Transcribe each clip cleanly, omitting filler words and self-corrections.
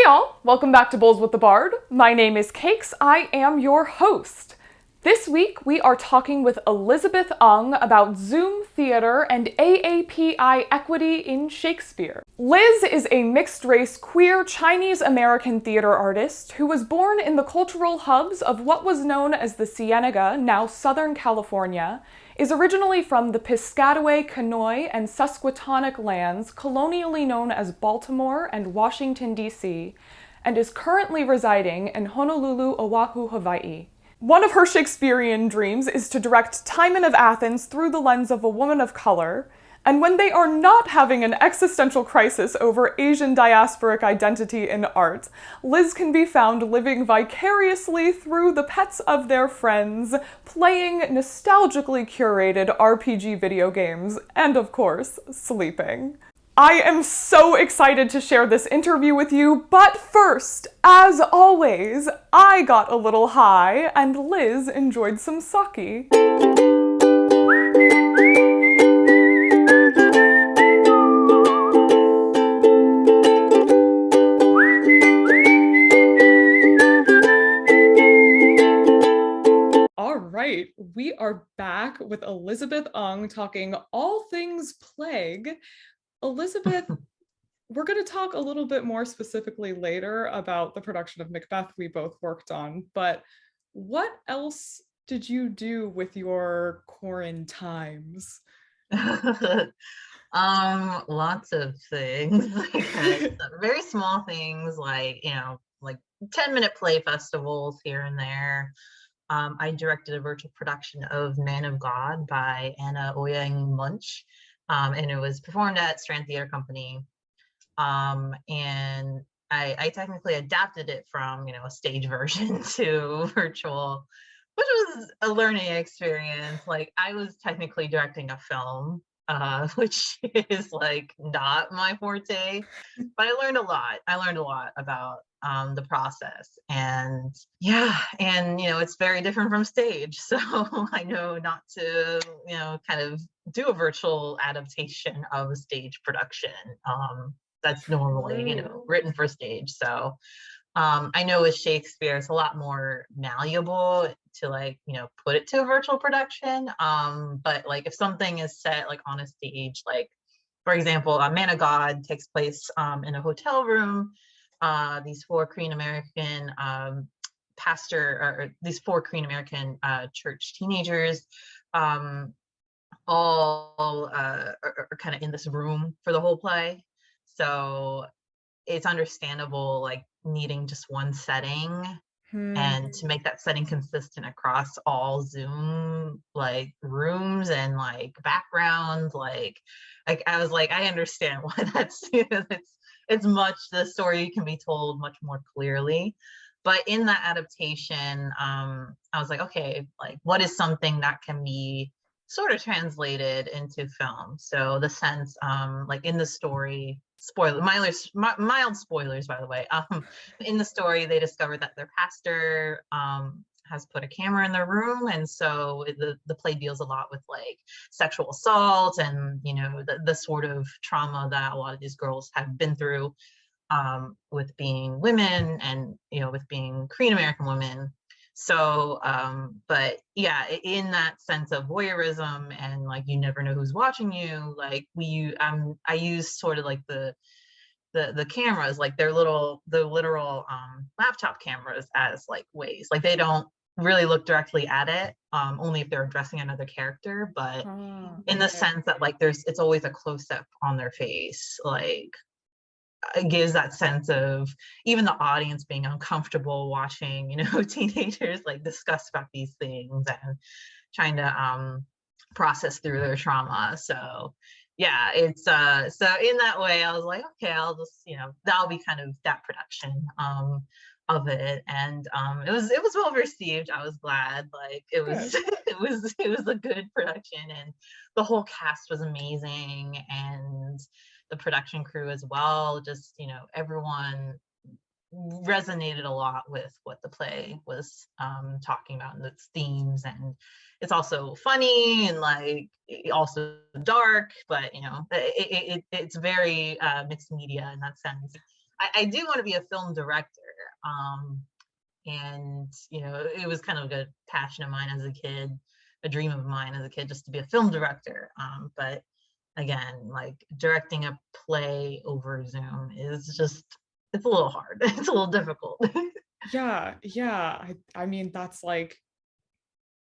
y'all, welcome back to Bowls with the Bard. My name is Cakes, I am your host. This week we are talking with Elizabeth Ung about Zoom theater and AAPI equity in Shakespeare. Liz is a mixed-race queer Chinese-American theater artist who was born in the cultural hubs of what was known as the Cienega, now Southern California, is originally from the Piscataway, Conoy, and Susquehannock lands, colonially known as Baltimore and Washington, D.C., and is currently residing in Honolulu, Oahu, Hawaii. One of her Shakespearean dreams is to direct Timon of Athens through the lens of a woman of color, and when they are not having an existential crisis over Asian diasporic identity in art, Liz can be found living vicariously through the pets of their friends, playing nostalgically curated RPG video games, and of course, sleeping. I am so excited to share this interview with you, but first, as always, I got a little high and Liz enjoyed some sake. All right, we are back with Elizabeth Ung talking all things plague. Elizabeth, we're going to talk a little bit more specifically later about the production of Macbeth we both worked on, but what else did you do with your quarantimes? Lots of things. Very small things like, like 10-minute play festivals here and there. I directed a virtual production of Man of God by Anna Oyang Munch. And it was performed at Strand Theater Company. And I technically adapted it from, a stage version to virtual, which was a learning experience. Like, I was technically directing a film, which is like not my forte, but I learned a lot. I learned a lot about the process, and yeah, and it's very different from stage. So I know not to, kind of do a virtual adaptation of a stage production. That's normally, written for stage. So I know with Shakespeare, it's a lot more malleable to put it to a virtual production. But like if something is set like on a stage, like for example, Man of God takes place in a hotel room. These four Korean American these four Korean American church teenagers all are kind of in this room for the whole play. So it's understandable, like needing just one setting and to make that setting consistent across all Zoom like rooms and like backgrounds. Like I was like, I understand why that's the story can be told much more clearly. But in that adaptation, I was like, okay, like what is something that can be sort of translated into film? So the sense, like in the story, mild spoilers, by the way. In the story, they discovered that their pastor has put a camera in their room, and so the play deals a lot with like sexual assault and the sort of trauma that a lot of these girls have been through with being women and with being Korean American women. So but yeah, in that sense of voyeurism and like you never know who's watching you, like I use sort of like the cameras, like the literal laptop cameras, as like ways, like they don't really look directly at it, only if they're addressing another character, but in the sense that like it's always a close-up on their face. Like it gives that sense of even the audience being uncomfortable watching, teenagers like discuss about these things and trying to process through their trauma. So yeah, it's so in that way I was like, okay, I'll just, that'll be kind of that production of it. And it was well received. I was glad. Like it was it was a good production, and the whole cast was amazing, and the production crew as well. Just everyone resonated a lot with what the play was talking about and its themes. And it's also funny and like also dark, but it's very mixed media in that sense. I do want to be a film director. And it was kind of a passion of mine as a kid, a dream of mine as a kid, just to be a film director. But again, like directing a play over Zoom is just, it's a little hard. It's a little difficult. Yeah, yeah. I mean, that's like,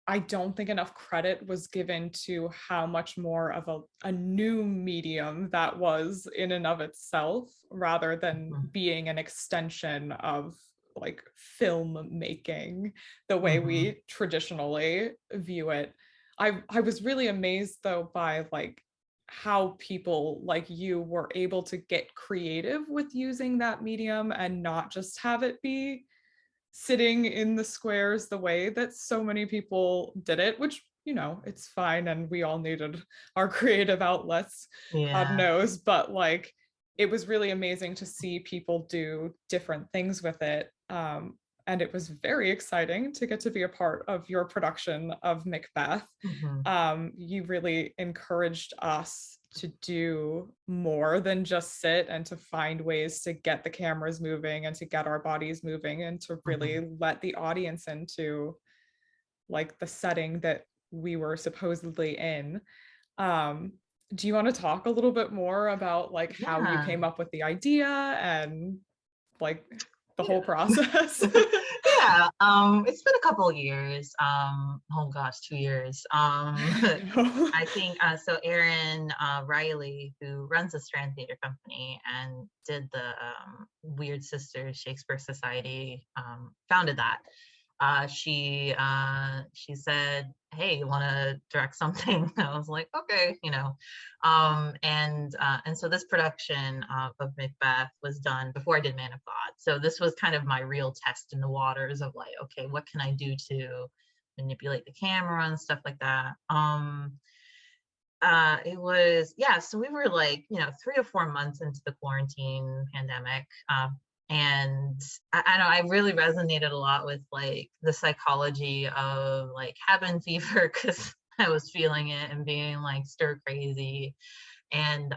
I don't think enough credit was given to how much more of a new medium that was in and of itself, rather than being an extension of like film making the way Mm-hmm. we traditionally view it. I was really amazed though by like how people like you were able to get creative with using that medium and not just have it be sitting in the squares the way that so many people did it, which, it's fine. And we all needed our creative outlets, God Yeah. knows. But like, it was really amazing to see people do different things with it. And it was very exciting to get to be a part of your production of Macbeth. Mm-hmm. You really encouraged us to do more than just sit and to find ways to get the cameras moving and to get our bodies moving and to Mm-hmm. really let the audience into like the setting that we were supposedly in. Um, do you want to talk a little bit more about like how you Yeah. came up with the idea and like the whole Yeah. process? Yeah. It's been a couple of years. Oh gosh, 2 years. I think so. Aaron Riley, who runs the Strand Theater Company and did the Weird Sisters Shakespeare Society, founded that. She said, "Hey, you want to direct something?" I was like, "Okay, and so this production of Macbeth was done before I did Man of God. So this was kind of my real test in the waters of like, okay, what can I do to manipulate the camera and stuff like that. It was, yeah, so we were like 3 or 4 months into the quarantine pandemic. And I know I really resonated a lot with like the psychology of like cabin fever because I was feeling it and being like stir crazy. And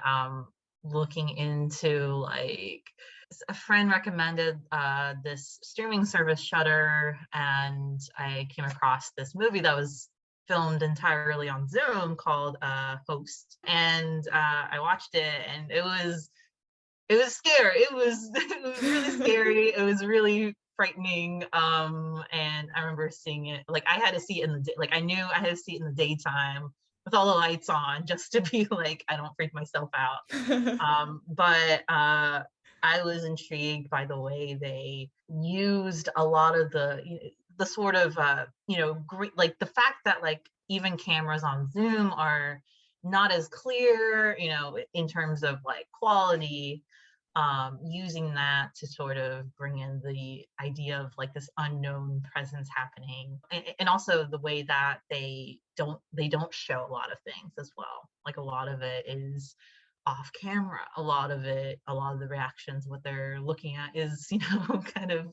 looking into like, a friend recommended this streaming service Shutter, and I came across this movie that was filmed entirely on Zoom called Host, and I watched it, and it was scary. It was really scary. It was really frightening. And I remember seeing it, like I had to see it in the day, like I knew I had to see it in the daytime with all the lights on just to be like I don't freak myself out. But I was intrigued by the way they used a lot of the sort of like the fact that like even cameras on Zoom are not as clear, in terms of like quality, using that to sort of bring in the idea of like this unknown presence happening, and also the way that they don't show a lot of things as well. Like a lot of it is off camera. A lot of the reactions, what they're looking at is kind of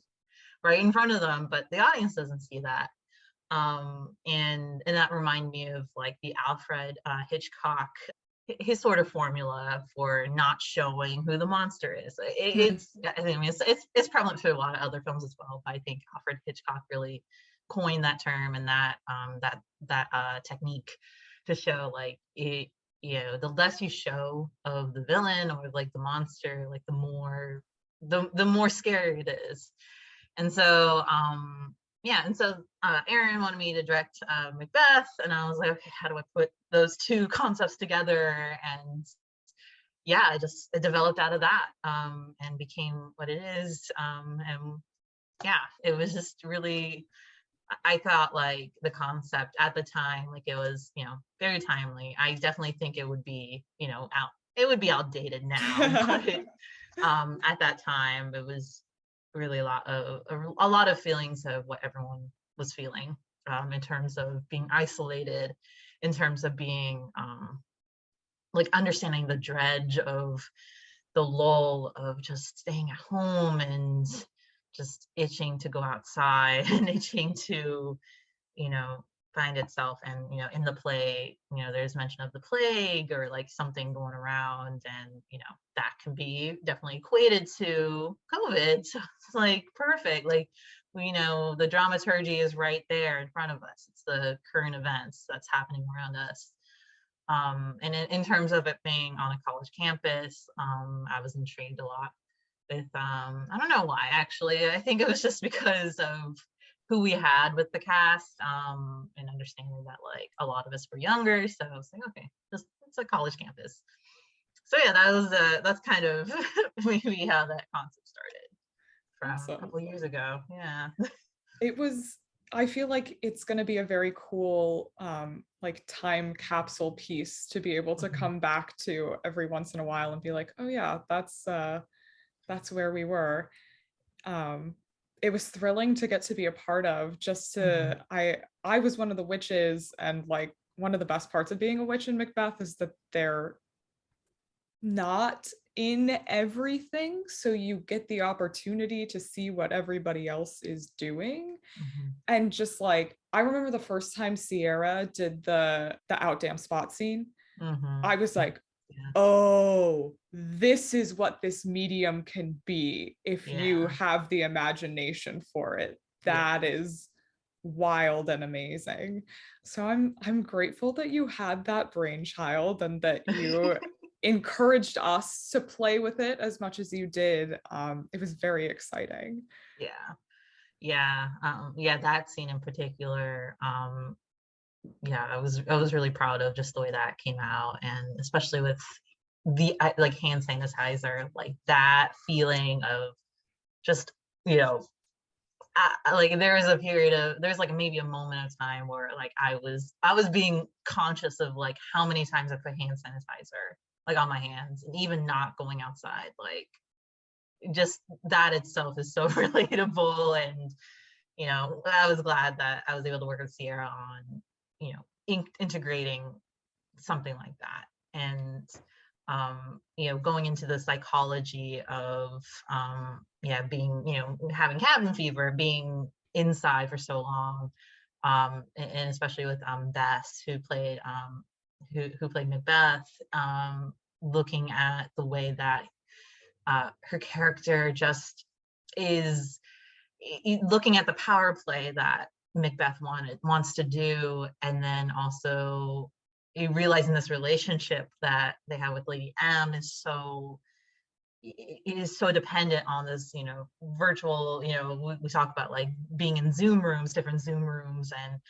right in front of them, but the audience doesn't see that. And that reminded me of like the Alfred Hitchcock, his sort of formula for not showing who the monster is. I mean, it's prevalent through a lot of other films as well, but I think Alfred Hitchcock really coined that term and that technique to show like it. The less you show of the villain or like the monster, like the more scary it is. And so yeah, and so Aaron wanted me to direct Macbeth, and I was like, okay, how do I put those two concepts together? And yeah, it developed out of that, and became what it is. And yeah, it was just really, I thought like the concept at the time, like it was, very timely. I definitely think it would be, it would be outdated now, but at that time it was really a lot of feelings of what everyone was feeling, in terms of being isolated, in terms of being like understanding the dredge of the lull of just staying at home and just itching to go outside and itching to, you know, find itself. And in the play, there's mention of the plague or like something going around, and that can be definitely equated to COVID. So it's like perfect. Like the dramaturgy is right there in front of us. It's the current events that's happening around us. And in terms of it being on a college campus, I was intrigued a lot with I don't know why, actually. I think it was just because of who we had with the cast, and understanding that like a lot of us were younger. So I was like, okay, it's a college campus. So yeah, that's kind of maybe how that concept started from a Awesome. couple years ago. Yeah. It was, I feel like it's going to be a very cool like time capsule piece to be able to Mhm. come back to every once in a while and be like, oh yeah, that's where we were. um it was thrilling to get to be a part of. Just Mhm. to I was one of the witches, and like one of the best parts of being a witch in Macbeth is that they're not in everything, so you get the opportunity to see what everybody else is doing. Mhm. And just like, I remember the first time Sierra did the outdam spot scene, Mhm. I was like, Yeah. oh, this is what this medium can be if you Yeah. have the imagination for it. Yeah. That is wild and amazing. So I'm grateful that you had that brainchild and that you encouraged us to play with it as much as you did. It was very exciting. Yeah. Yeah. Yeah, that scene in particular, yeah, I was really proud of just the way that came out, and especially with like hand sanitizer, like that feeling of just, you know, like there's like maybe a moment of time where like I was being conscious of like how many times I put hand sanitizer like on my hands, and even not going outside, like just that itself is so relatable. And I was glad that I was able to work with Sierra on integrating something like that. And going into the psychology of yeah, being, having cabin fever, being inside for so long, and especially with Bess, who played Macbeth, looking at the way that her character just is, looking at the power play that Macbeth wants to do, and then also realizing this relationship that they have with Lady M is so dependent on this, virtual, we talk about like being in Zoom rooms, different Zoom rooms, and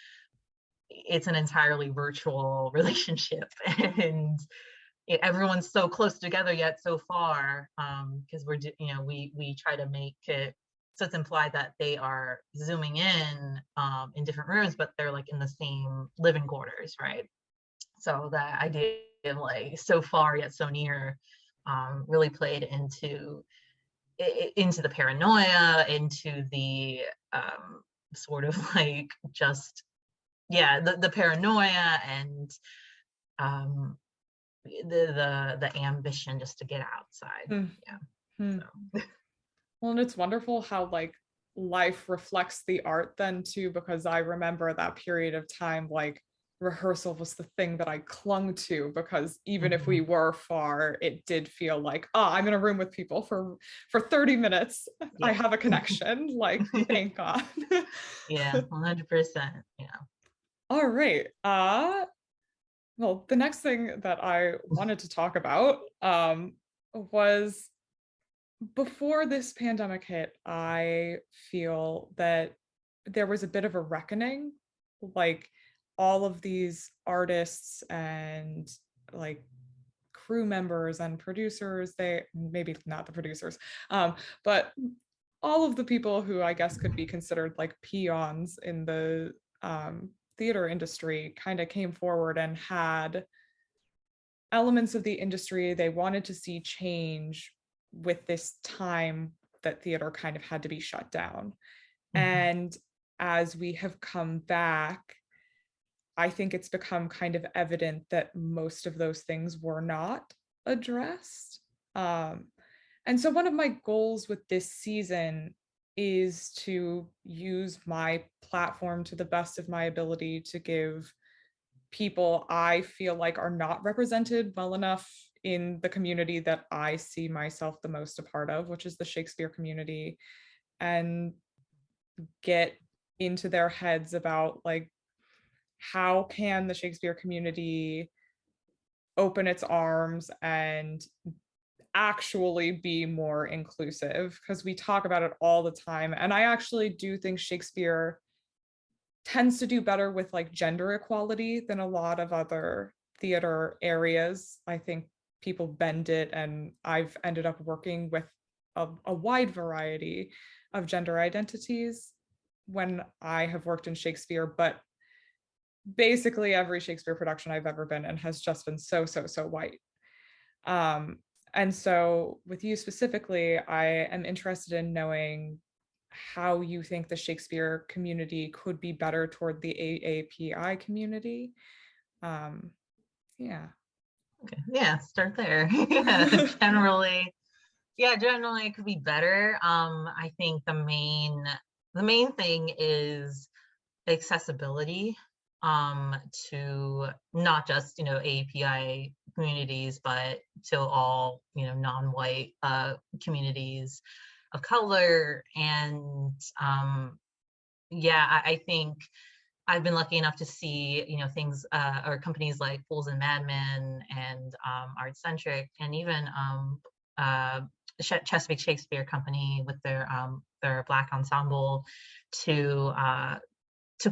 it's an entirely virtual relationship. And everyone's so close together yet so far, because we try to make it so it's implied that they are zooming in different rooms, but they're like in the same living quarters, right? So that idea of like so far yet so near, really played into the paranoia, into the sort of like just, yeah, the paranoia, and um the ambition just to get outside. Yeah. Mhm. So Well, and it's wonderful how like life reflects the art then too, because I remember that period of time, like rehearsal was the thing that I clung to, because even if we mhm. were far, it did feel like, oh, I'm in a room with people for 30 minutes. I Yeah. have a connection. Like, thank God. Yeah, 100%. Yeah. All right. Well, the next thing that I wanted to talk about was, before this pandemic hit, I feel that there was a bit of a reckoning. Like, all of these artists and like crew members and producers, they maybe not the producers, but all of the people who I guess could be considered like peons in the theater industry kind of came forward and had elements of the industry they wanted to see change with this time that theater kind of had to be shut down. Mhm. And as we have come back, I think it's become kind of evident that most of those things were not addressed. Um, and so one of my goals with this season is to use my platform to the best of my ability to give people I feel like are not represented well enough in the community that I see myself the most a part of, which is the Shakespeare community, and get into their heads about like how can the Shakespeare community open its arms and actually be more inclusive, because we talk about it all the time. And I actually do think Shakespeare tends to do better with like gender equality than a lot of other theater areas. I think people bend it, and I've ended up working with a wide variety of gender identities when I have worked in Shakespeare, but basically every Shakespeare production I've ever been in has just been so, so, so white. Um, and so with you specifically, I am interested in knowing how you think the Shakespeare community could be better toward the AAPI community. Um, yeah. Okay. Yeah, start there. Yeah, generally it could be better. I think the main thing is accessibility to not just API communities, but to all non-white communities of color. And I think I've been lucky enough to see things or companies like Fools and Madmen and Art Centric, and even Chesapeake Shakespeare Company with their Black ensemble to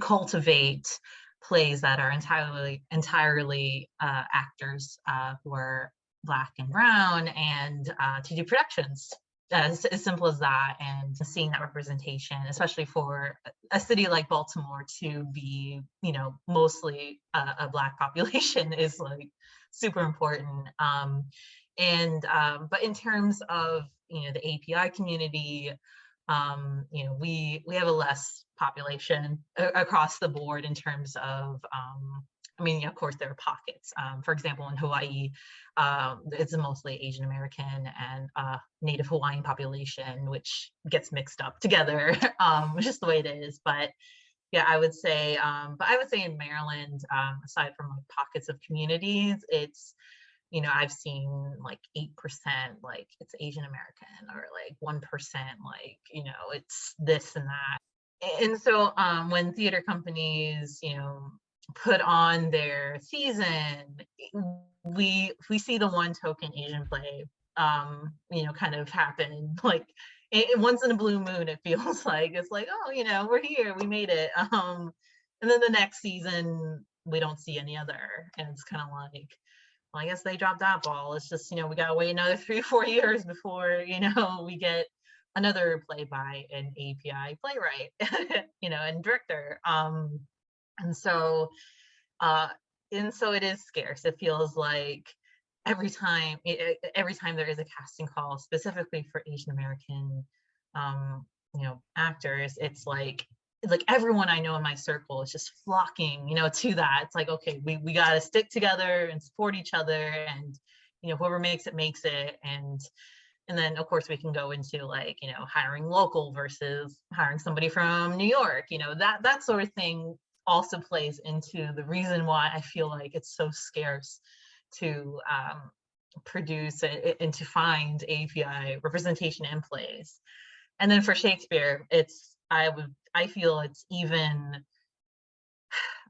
cultivate plays that are entirely actors who are Black and brown, and to do productions as simple as that, and seeing that representation, especially for a city like Baltimore to be mostly a Black population, is like super important. But in terms of the API community, we have a less population across the board in terms of of course there are pockets. For example, in Hawaii, it's a mostly Asian American and Native Hawaiian population, which gets mixed up together, just the way it is. But yeah, I would say in Maryland, aside from like pockets of communities, it's I've seen like 8% like it's Asian American, or like 1% like it's this and that. And so when theater companies put on their season, we see the one token Asian play kind of happen, like once in a blue moon. It feels like it's like, oh, we're here, we made it. And then the next season we don't see any other, and it's kind of like, well, I guess they dropped that ball. It's just, we gotta wait another 3 or 4 years before, we get another play by an API playwright, and director. And so it is scarce. It feels like every time there is a casting call specifically for Asian American, actors, it's like everyone I know in my circle is just flocking, to that. It's like, okay, we got to stick together and support each other, and whoever makes it. And then of course we can go into like hiring local versus hiring somebody from New York. That sort of thing also plays into the reason why I feel like it's so scarce to produce and to find API representation in plays. And then for Shakespeare, I feel it's even,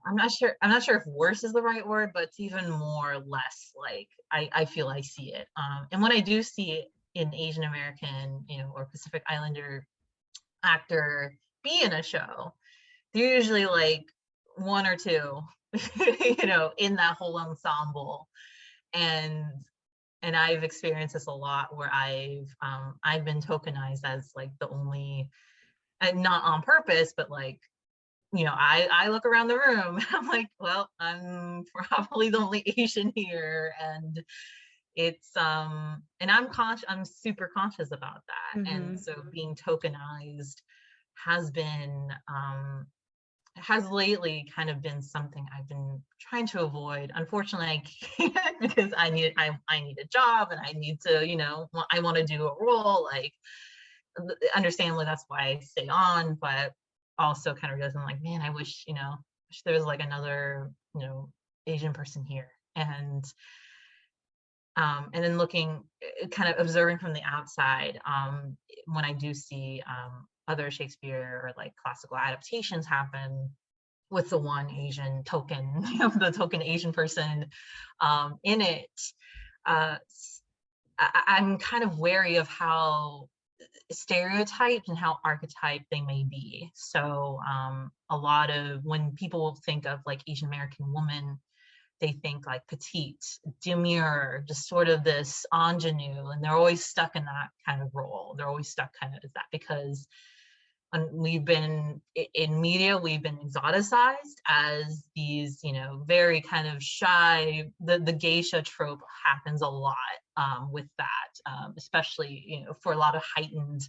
I'm not sure if worse is the right word, but it's even more or less like I feel I see it. And when I do see it in Asian American, or Pacific Islander actor be in a show, they're usually like one or two, in that whole ensemble. And I've experienced this a lot, where I've been tokenized as like the only, and not on purpose, but like, I look around the room and I'm like, well, I'm probably the only Asian here. And it's and I'm super conscious about that. Mm-hmm. And so being tokenized has lately kind of been something I've been trying to avoid. Unfortunately, I can't, because I need a job, and I need to, I want to do a role. Like, understandably, that's why I stay on, but also kind of realizing like, man, I wish, wish there was like another, Asian person here. And then looking, kind of observing from the outside, when I do see other Shakespeare or like classical adaptations happen with the one Asian token, the token Asian person in it, uh, I'm kind of wary of how stereotyped and how archetyped they may be. So a lot of when people think of like Asian American woman, they think like petite, demure, just sort of this ingenue, and they're always stuck in that kind of role. They're always stuck kind of as that because we've been in media, we've been exoticized as these, very kind of shy. The geisha trope happens a lot with that, especially for a lot of heightened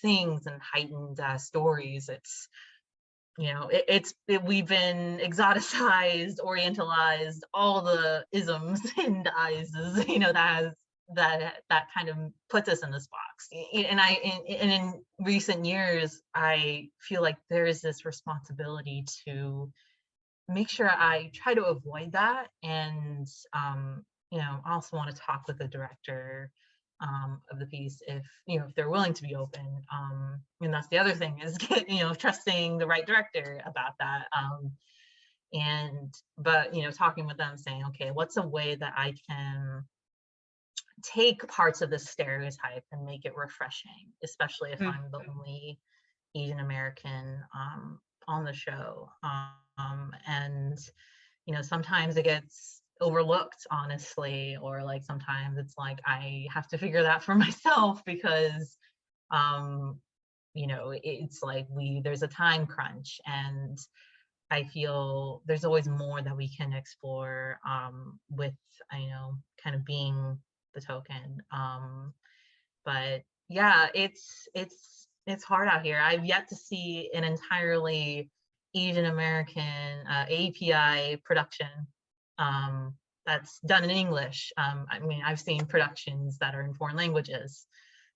things and heightened stories. It's we've been exoticized, orientalized, all the isms and ises, that kind of puts us in this box. And in recent years, I feel like there is this responsibility to make sure I try to avoid that. And I also want to talk with the director of the piece if they're willing to be open. And that's the other thing is trusting the right director about that. But talking with them, saying, okay, what's a way that I can take parts of this stereotype and make it refreshing, especially if I'm the only Asian American on the show. And sometimes it gets overlooked, honestly, or like sometimes it's like I have to figure that for myself because it's like there's a time crunch, and I feel there's always more that we can explore with kind of being the token. But yeah, it's hard out here. I've yet to see an entirely Asian American API production that's done in English. I mean, I've seen productions that are in foreign languages,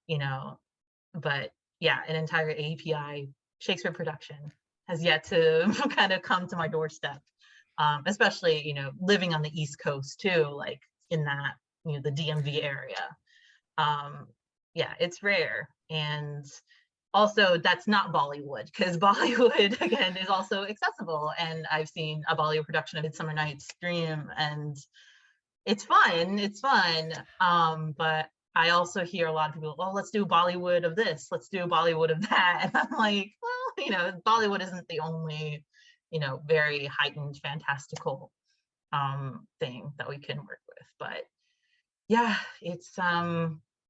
but yeah, an entire API Shakespeare production has yet to kind of come to my doorstep, especially, living on the East Coast too, like in that, the DMV area. Yeah, it's rare. And also that's not Bollywood, because Bollywood again is also accessible, and I've seen a Bollywood production of Midsummer Night's Dream, and it's fun. But I also hear a lot of people, oh, let's do Bollywood of this, let's do Bollywood of that, and I'm like, well, Bollywood isn't the only very heightened fantastical thing that we can work with. But yeah, it's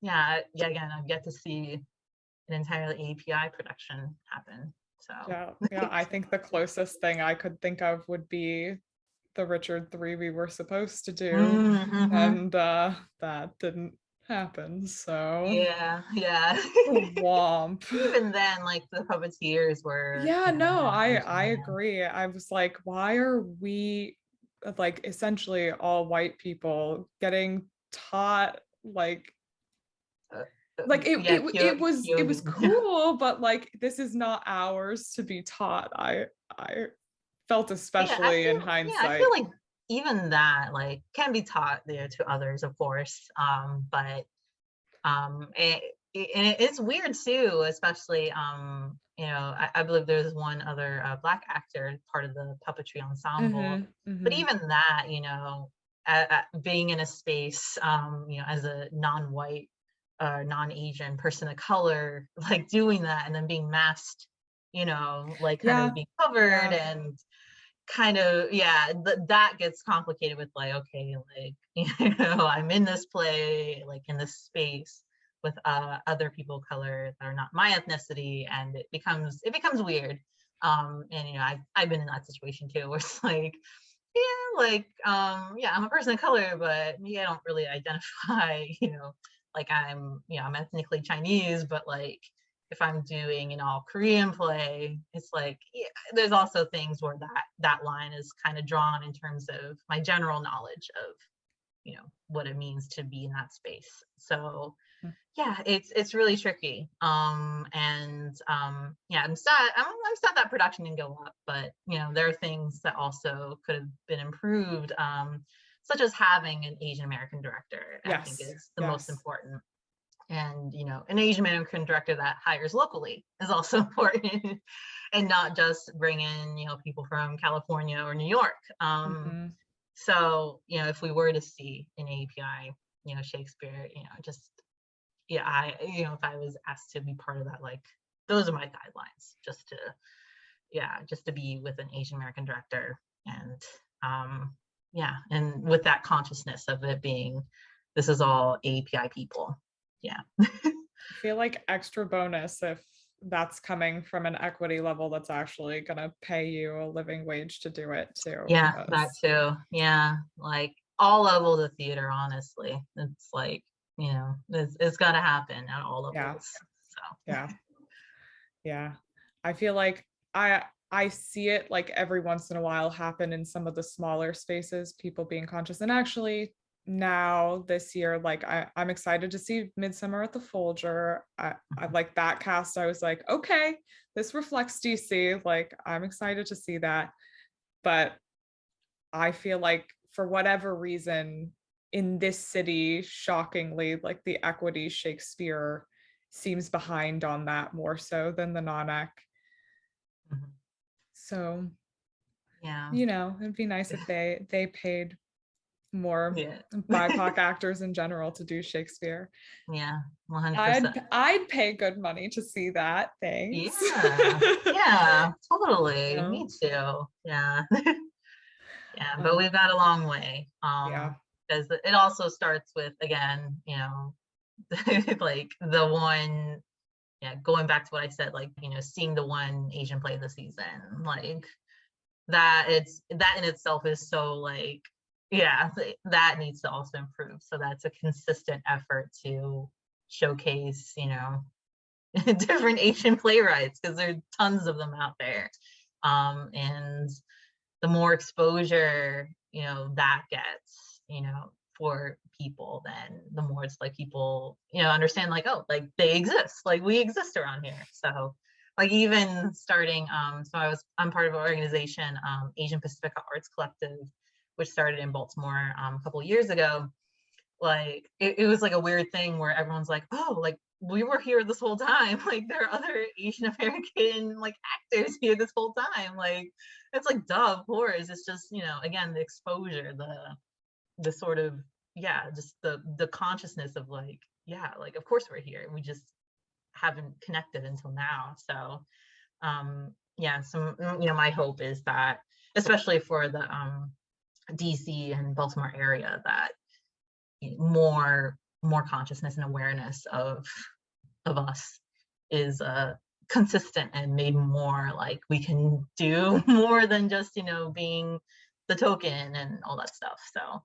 yeah, again, I've yet to see an entirely API production happen. So yeah, I think the closest thing I could think of would be the Richard III we were supposed to do, and that didn't happen. So yeah, womp. Even then, like the puppeteers were. Yeah, no, I agree. I was like, why are we like essentially all white people getting taught like it was cool, but like this is not ours to be taught. I felt especially in hindsight. I feel like even that like can be taught there to others, of course. But it's weird too, especially I believe there's one other Black actor part of the puppetry ensemble. But even that, being in a space, as a non-white non-Asian person of color, like doing that and then being masked, like kind of being covered and kind of, that gets complicated with like, okay, like, I'm in this play, like in this space with other people of color that are not my ethnicity, and it becomes weird. And I've been in that situation too, where it's like, I'm a person of color, but maybe I don't really identify, like I'm ethnically Chinese, but like if I'm doing an all Korean play, it's like, there's also things where that line is kind of drawn in terms of my general knowledge of, what it means to be in that space. So yeah, it's really tricky. Yeah, I'm sad. I'm sad that production didn't go up, but there are things that also could have been improved, such as having an Asian American director. I think Yes. is the most Yes. important. And an Asian American director that hires locally is also important, and not just bring in people from California or New York. Mm-hmm. So if we were to see an API, Shakespeare, just yeah, if I was asked to be part of that, like those are my guidelines, just to be with an Asian American director, and yeah, and with that consciousness of it being, this is all API people. Yeah. I feel like extra bonus if that's coming from an equity level that's actually going to pay you a living wage to do it too. Yeah, that Because, too. Yeah, like all levels of theater, honestly. It's like, it's got to happen at all yeah, levels. So, yeah, yeah. I feel like I see it like every once in a while happen in some of the smaller spaces, people being conscious. And actually now this year, like I'm excited to see Midsummer at the Folger. I like that cast. I was like, okay, this reflects DC. Like I'm excited to see that. But I feel like for whatever reason in this city, shockingly, like the equity Shakespeare seems behind on that more so than the non-ec. mhm. So, Yeah, it'd be nice if they paid more yeah, BIPOC actors in general to do Shakespeare. yeah, 100%. I'd pay good money to see that. Thanks. Yeah, yeah, totally. Yeah. Me too. Yeah. Yeah, but Um, we've got a long way. yeah. Because it also starts with, again, like the one, yeah, going back to what I said, like, seeing the one Asian play this season, like that in itself is so, like, yeah, that needs to also improve. So that's a consistent effort to showcase, different Asian playwrights, because there are tons of them out there. And the more exposure, that gets, for people, then the more it's like people, understand, like, oh, like they exist, like we exist around here. So like even starting, so I'm part of an organization, Asian Pacifica Arts Collective, which started in Baltimore a couple of years ago. Like it was like a weird thing where everyone's like, oh, like we were here this whole time. Like there are other Asian American like actors here this whole time. Like it's like, duh, of course. It's just, again, the exposure, the sort of, yeah, just the consciousness of like, yeah, like of course we're here. We just haven't connected until now. So yeah, so my hope is that, especially for the DC and Baltimore area, that more consciousness and awareness of us is consistent, and made more like we can do more than just being the token and all that stuff. So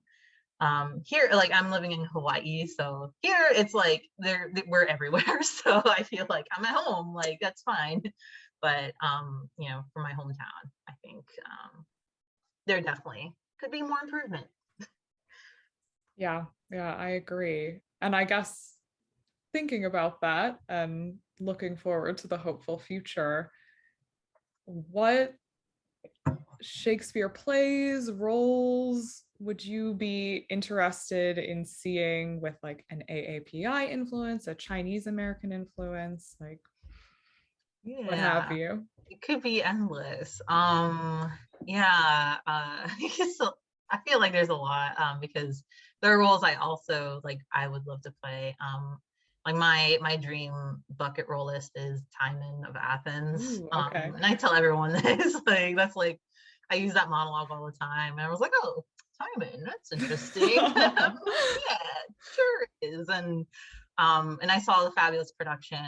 here, like I'm living in Hawaii, so here it's like we're everywhere. So I feel like I'm at home, like that's fine. But for my hometown, I think there definitely could be more improvement. Yeah. Yeah, I agree. And I guess thinking about that and looking forward to the hopeful future, what Shakespeare plays, roles would you be interested in seeing with like an AAPI influence, a Chinese American influence, like what have Yeah, you? it could be endless. Yeah, so I feel like there's a lot, because there are roles I also like I would love to play. Like my dream bucket role list is Timon of Athens. Ooh, okay. And I tell everyone this, like that's like I use that monologue all the time, and I was like, oh, Timon, that's interesting. Yeah, sure is. And I saw the fabulous production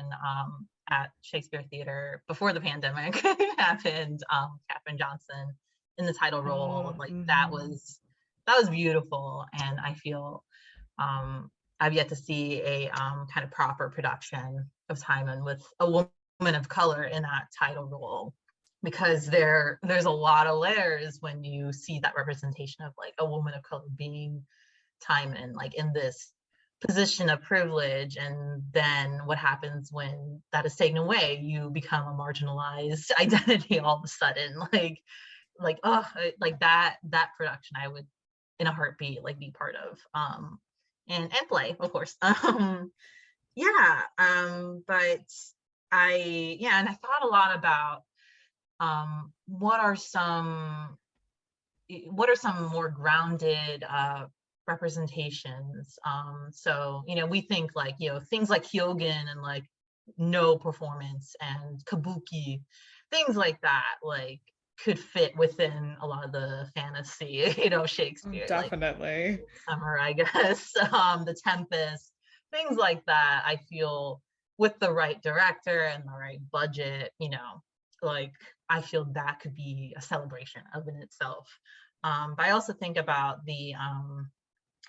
at Shakespeare Theater before the pandemic happened. Katherine Johnson in the title role, Oh, like mhm. that was beautiful. And I feel I've yet to see a kind of proper production of Timon with a woman of color in that title role, because there's a lot of layers when you see that representation of like a woman of color being Timon, like in this position of privilege, and then what happens when that is taken away? You become a marginalized identity all of a sudden. Like that production I would in a heartbeat like be part of, and play, of course. Yeah, but and I thought a lot about what are some more grounded representations. So, we think like, things like Hyogen and like no performance and kabuki, things like that, like could fit within a lot of the fantasy, Shakespeare, like Definitely. Summer, I guess, The Tempest, things like that. I feel with the right director and the right budget, like I feel that could be a celebration of in itself. But I also think about the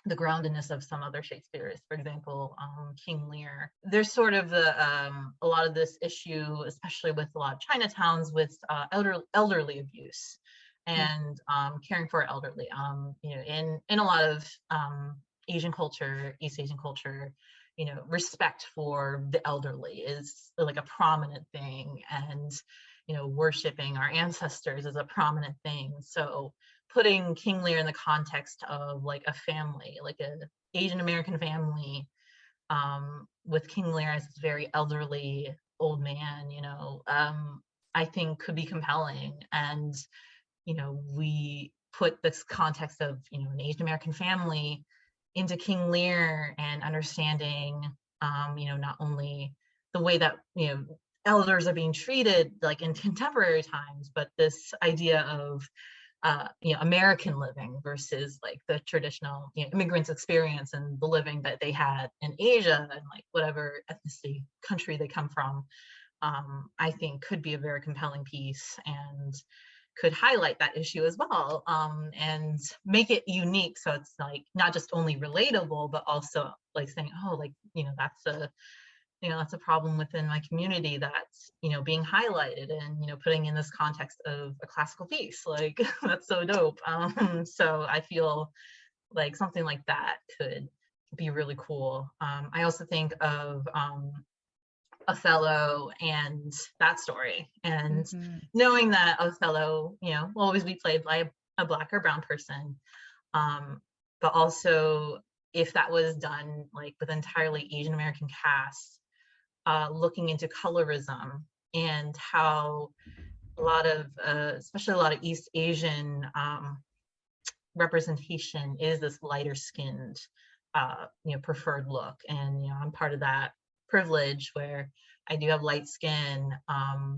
groundedness of some other Shakespeare's, for example, King Lear. There's sort of a lot of this issue, especially with a lot of Chinatowns, with elderly abuse and caring for elderly. In a lot of Asian culture, East Asian culture, respect for the elderly is like a prominent thing, and worshiping our ancestors is a prominent thing. So putting King Lear in the context of like a family, like a Asian American family, with King Lear as this very elderly old man, I think could be compelling. And we put this context of an Asian American family into King Lear and understanding, not only the way that elders are being treated like in contemporary times, but this idea of American living versus like the traditional immigrants experience and the living that they had in Asia and like whatever ethnicity country they come from. I think could be a very compelling piece and could highlight that issue as well, and make it unique, so it's like not just only relatable but also like saying, oh, like that's a problem within my community that's being highlighted, and putting in this context of a classical piece, like that's so dope. So I feel like something like that could be really cool. I also think of Othello and that story, and knowing that Othello will always be played by a Black or brown person, but also if that was done like with entirely Asian American cast, looking into colorism and how a lot of especially a lot of East Asian representation is this lighter skinned preferred look. And I'm part of that privilege where I do have light skin,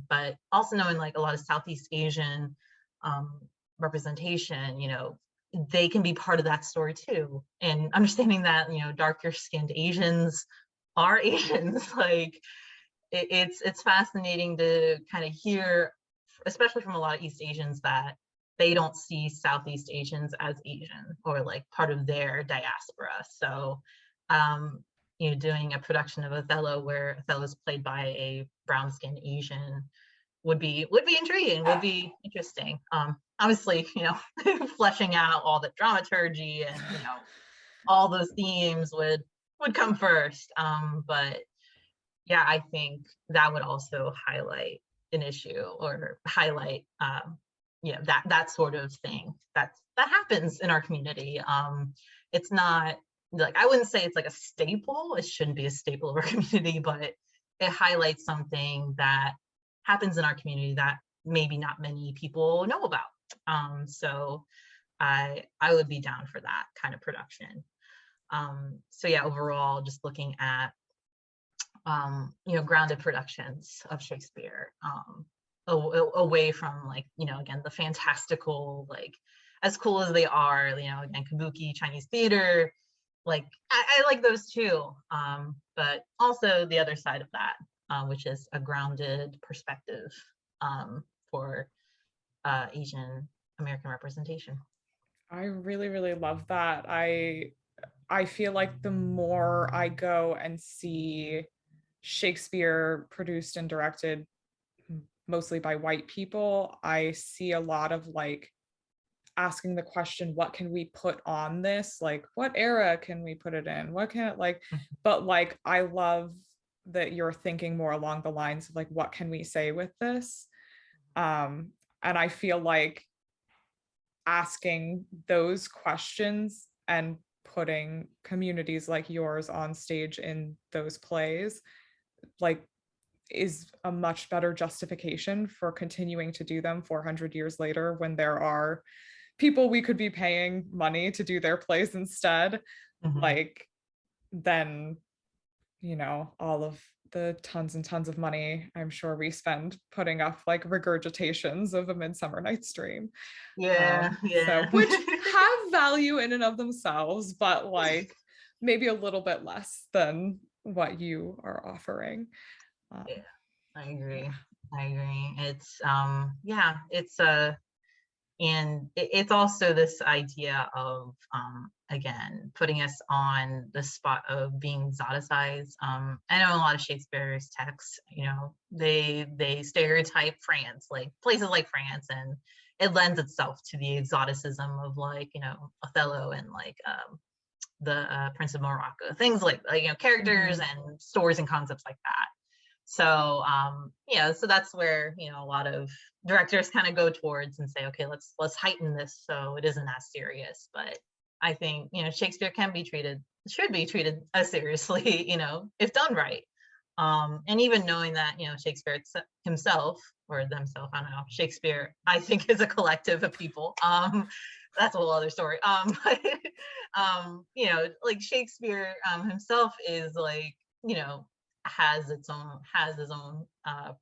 but also knowing like a lot of Southeast Asian representation, they can be part of that story too, and understanding that darker skinned Asians are Asians. Like it's fascinating to kind of hear, especially from a lot of East Asians, that they don't see Southeast Asians as Asian or like part of their diaspora. So doing a production of Othello where Othello is played by a brown skinned Asian would be intriguing, would be interesting. Obviously, fleshing out all the dramaturgy and all those themes would come first. But yeah, I think that would also highlight an issue or highlight that sort of thing that happens in our community. It's not like, I wouldn't say it's like a staple. It shouldn't be a staple of our community, but it highlights something that happens in our community that maybe not many people know about. So I would be down for that kind of production. So yeah, overall, just looking at grounded productions of Shakespeare, away from like again the fantastical, like as cool as they are, again kabuki, Chinese theater, like I like those too, but also the other side of that, which is a grounded perspective for Asian American representation. I really, really love that. I feel like the more I go and see Shakespeare produced and directed mostly by white people, I see a lot of like asking the question, what can we put on this? Like, what era can we put it in? What can it like, but like, I love that you're thinking more along the lines of like, what can we say with this? And I feel like asking those questions and putting communities like yours on stage in those plays, like, is a much better justification for continuing to do them 400 years later when there are people we could be paying money to do their plays instead, like, than, you know, all of the tons and tons of money I'm sure we spend putting up like regurgitations of A Midsummer Night's Dream. Yeah, So, yeah. which have value in and of themselves, but like maybe a little bit less than what you are offering. Yeah, I Yeah. agree. I agree. It's yeah, and it's also this idea of again putting us on the spot of being exoticized. I know a lot of Shakespeare's texts, you know, they stereotype France, like places like France, and it lends itself to the exoticism of, like, you know, Othello and like the Prince of Morocco, things like, you know, characters and stories and concepts like that. So yeah, so that's where, you know, a lot of directors kind of go towards and say, okay, let's heighten this so it isn't as serious. But I think, you know, Shakespeare should be treated as seriously, you know, if done right. And even knowing that, you know, Shakespeare himself, or themselves, I don't know, Shakespeare, I think, is a collective of people. That's a whole other story. But, you know, like Shakespeare himself is like, you know, has his own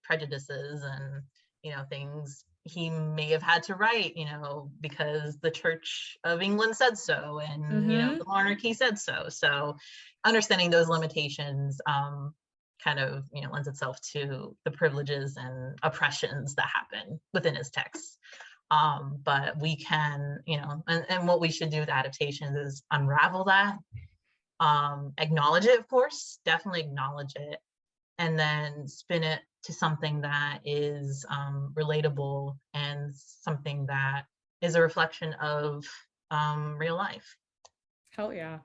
prejudices and, you know, things he may have had to write, you know, because the Church of England said so, and you know, the monarchy said so. So understanding those limitations kind of, you know, lends itself to the privileges and oppressions that happen within his texts. But we can, you know, and what we should do with adaptations is unravel that, acknowledge it, of course, definitely acknowledge it, and then spin it to something that is relatable and something that is a reflection of real life. Hell yeah.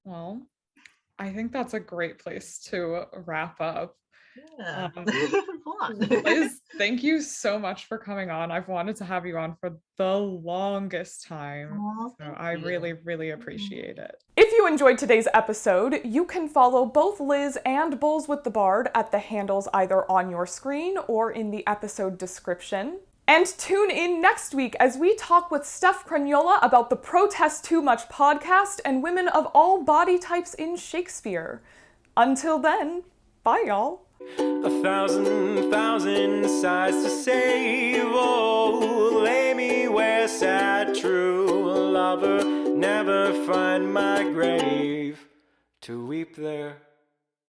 Well, I think that's a great place to wrap up. Yeah. Liz, thank you so much for coming on. I've wanted to have you on for the longest time. Oh, So I really, really appreciate it. If you enjoyed today's episode, you can follow both Liz and Bulls with the Bard at the handles either on your screen or in the episode description. And tune in next week as we talk with Steph Craniola about the Protest Too Much podcast and women of all body types in Shakespeare. Until then, bye y'all. 1,000 sighs to save. Oh, lay me where sad true lover never find my grave to weep there.